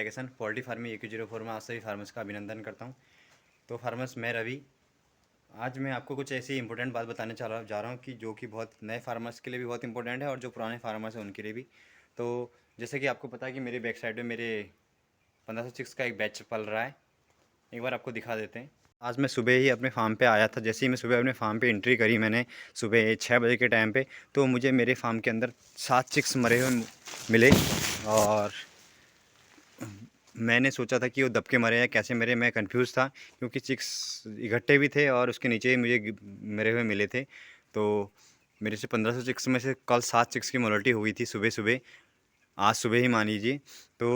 Jaikishan poultry farming AQ04 में आप सभी फार्मर्स का अभिनंदन करता हूं। तो फार्मर्स, मैं रवि। आज मैं आपको कुछ ऐसी इंपॉर्टेंट बात बताने जा रहा हूं कि जो कि बहुत नए फार्मर्स के लिए भी बहुत इंपॉर्टेंट है और जो पुराने फार्मर्स हैं उनके लिए भी। तो जैसे कि आपको पता है कि मेरे बैक साइड में मेरे 1500 चिक्स का एक बैच पल रहा है। एक बार आपको दिखा देते हैं। आज मैं सुबह ही अपने फार्म पे आया था। जैसे ही मैं सुबह अपने फार्म पे एंट्री करी मैंने सुबह 6 बजे के टाइम पे, तो मुझे मेरे फार्म के अंदर 7 चिक्स मरे हुए मिले। और मैंने सोचा था कि वो दब के मरे या कैसे मरे, मैं कंफ्यूज था क्योंकि चिक्स इकट्ठे भी थे और उसके नीचे ही मुझे मरे हुए मिले थे। तो मेरे से 1500 चिक्स में से कल 7 चिक्स की मोर्टेलिटी हुई थी सुबह सुबह, आज सुबह ही मान लीजिए। तो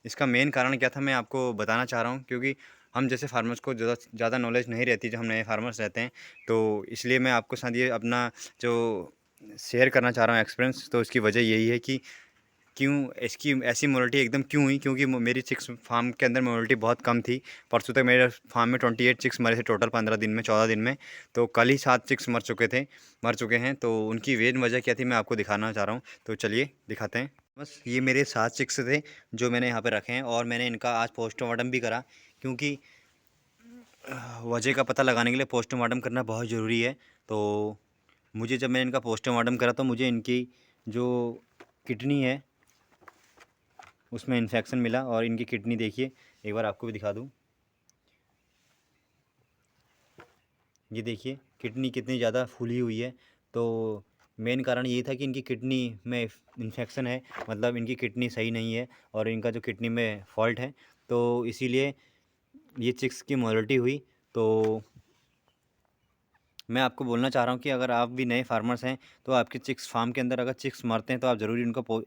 इसका मेन कारण क्या था मैं आपको बताना चाह रहा हूँ, क्योंकि हम जैसे फार्मर्स को ज़्यादा नॉलेज नहीं रहती जब हम नए फार्मर्स रहते हैं। तो इसलिए मैं आपको साथ ये अपना जो शेयर करना चाह रहा हूँ एक्सपीरियंस, तो इसकी वजह यही है कि क्यों इसकी ऐसी मोर्टेलिटी एकदम क्यों हुई, क्योंकि मेरी चिक्स फार्म के अंदर मोर्टेलिटी बहुत कम थी। परसों तक मेरे फार्म में 28 चिक्स मरे थे टोटल 15 दिन में, 14 दिन में। तो कल ही 7 चिक्स मर चुके हैं। तो उनकी मेन वजह क्या थी मैं आपको दिखाना चाह रहा हूँ, तो चलिए दिखाते हैं। बस ये मेरे 7 चिक्स थे जो मैंने यहाँ पे रखे हैं, और मैंने इनका आज पोस्टमार्टम भी करा, क्योंकि वजह का पता लगाने के लिए पोस्टमार्टम करना बहुत ज़रूरी है। तो मुझे जब मैंने इनका पोस्टमार्टम करा तो मुझे इनकी जो किडनी है उसमें इन्फेक्शन मिला। और इनकी किडनी देखिए, एक बार आपको भी दिखा दूँ। ये देखिए किडनी कितनी ज़्यादा फूली हुई है। तो मेन कारण ये था कि इनकी किडनी में इन्फेक्शन है, मतलब इनकी किडनी सही नहीं है और इनका जो किडनी में फॉल्ट है, तो इसीलिए ये चिक्स की मोर्टेलिटी हुई। तो मैं आपको बोलना चाह रहा हूँ कि अगर आप भी नए फार्मर्स हैं तो आपके चिक्स फार्म के अंदर अगर चिक्स मरते हैं तो आप ज़रूरी उनका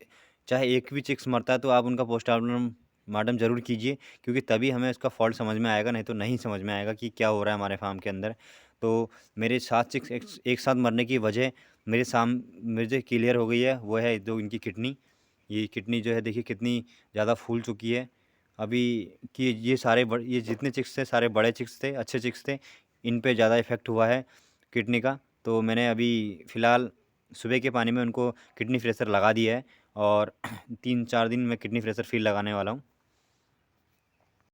चाहे एक भी चिक्स मरता है तो आप उनका पोस्टमार्टम ज़रूर कीजिए, क्योंकि तभी हमें उसका फॉल्ट समझ में आएगा, नहीं तो नहीं समझ में आएगा कि क्या हो रहा है हमारे फार्म के अंदर। तो मेरे 7 चिक्स एक साथ मरने की वजह मुझे क्लियर हो गई है, वो है जो इनकी किडनी। ये किडनी जो है देखिए कितनी ज़्यादा फूल चुकी है अभी। कि ये जितने चिक्स थे सारे बड़े चिक्स थे, अच्छे चिक्स थे। इन पे ज़्यादा इफ़ेक्ट हुआ है किडनी का। तो मैंने अभी फ़िलहाल सुबह के पानी में उनको किडनी फ्रेशर लगा दिया है, और 3-4 दिन में किडनी फ्रेशर फिर लगाने वाला हूँ।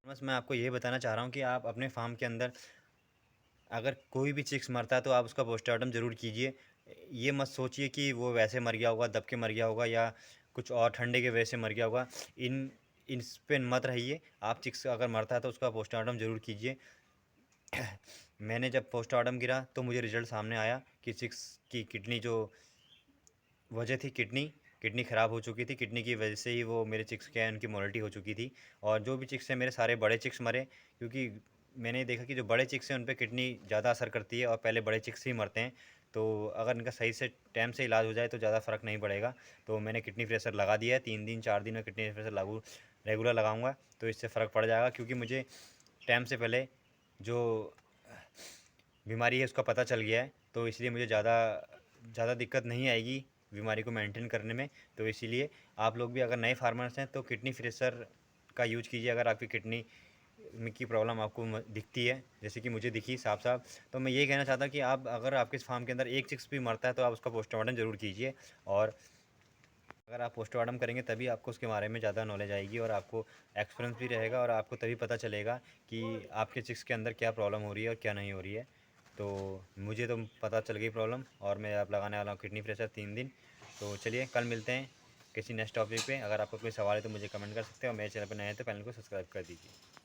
बस मैं आपको ये बताना चाह रहा हूँ कि आप अपने फार्म के अंदर अगर कोई भी चिक्स मरता है तो आप उसका पोस्टमार्टम ज़रूर कीजिए। ये मत सोचिए कि वो वैसे मर गया होगा, दब के मर गया होगा, या कुछ और ठंडे की वजह से मर गया होगा। इन इस पे मत रहिए। आप चिक्स अगर मरता है तो उसका पोस्टमार्टम ज़रूर कीजिए। मैंने जब पोस्टमार्टम गिरा तो मुझे रिज़ल्ट सामने आया कि चिक्स की किडनी जो वजह थी, किडनी ख़राब हो चुकी थी। किडनी की वजह से ही वो मेरे चिक्स क्या है उनकी मोर्टेलिटी हो चुकी थी। और जो भी चिक्स हैं मेरे सारे बड़े चिक्स मरे, क्योंकि मैंने देखा कि जो बड़े चिक्स हैं उन पे किडनी ज़्यादा असर करती है और पहले बड़े चिक्स ही मरते हैं। तो अगर इनका सही से टाइम से इलाज हो जाए तो ज़्यादा फ़र्क नहीं पड़ेगा। तो मैंने किडनी फ्रेशर लगा दिया है, 3 दिन 4 दिन में किडनी फ्रेशर रेगुलर लगाऊंगा, तो इससे फ़र्क पड़ जाएगा। क्योंकि मुझे टाइम से पहले जो बीमारी है उसका पता चल गया है, तो इसलिए मुझे ज़्यादा ज़्यादा दिक्कत नहीं आएगी बीमारी को मेंटेन करने में। तो इसीलिए आप लोग भी अगर नए फार्मर्स हैं तो किडनी फ्रेशर का यूज कीजिए। अगर आपकी किडनी में की प्रॉब्लम आपको दिखती है, जैसे कि मुझे दिखी साफ साफ, तो मैं ये कहना चाहता हूँ कि आप अगर आपके फार्म के अंदर एक चिक्स भी मरता है तो आप उसका पोस्टमार्टम ज़रूर कीजिए। और अगर आप पोस्टमार्टम करेंगे तभी आपको उसके बारे में ज़्यादा नॉलेज आएगी और आपको एक्सपीरियंस भी रहेगा, और आपको तभी पता चलेगा कि आपके चिक्स के अंदर क्या प्रॉब्लम हो रही है और क्या नहीं हो रही है। तो मुझे तो पता चल गई प्रॉब्लम, और मैं अब लगाने वाला हूँ किडनी प्रेशर 3 दिन। तो चलिए कल मिलते हैं किसी नेक्स्ट टॉपिक पे। अगर आपको कोई सवाल है तो मुझे कमेंट कर सकते हैं, और मेरे चैनल पर नए हैं तो चैनल को सब्सक्राइब कर दीजिए।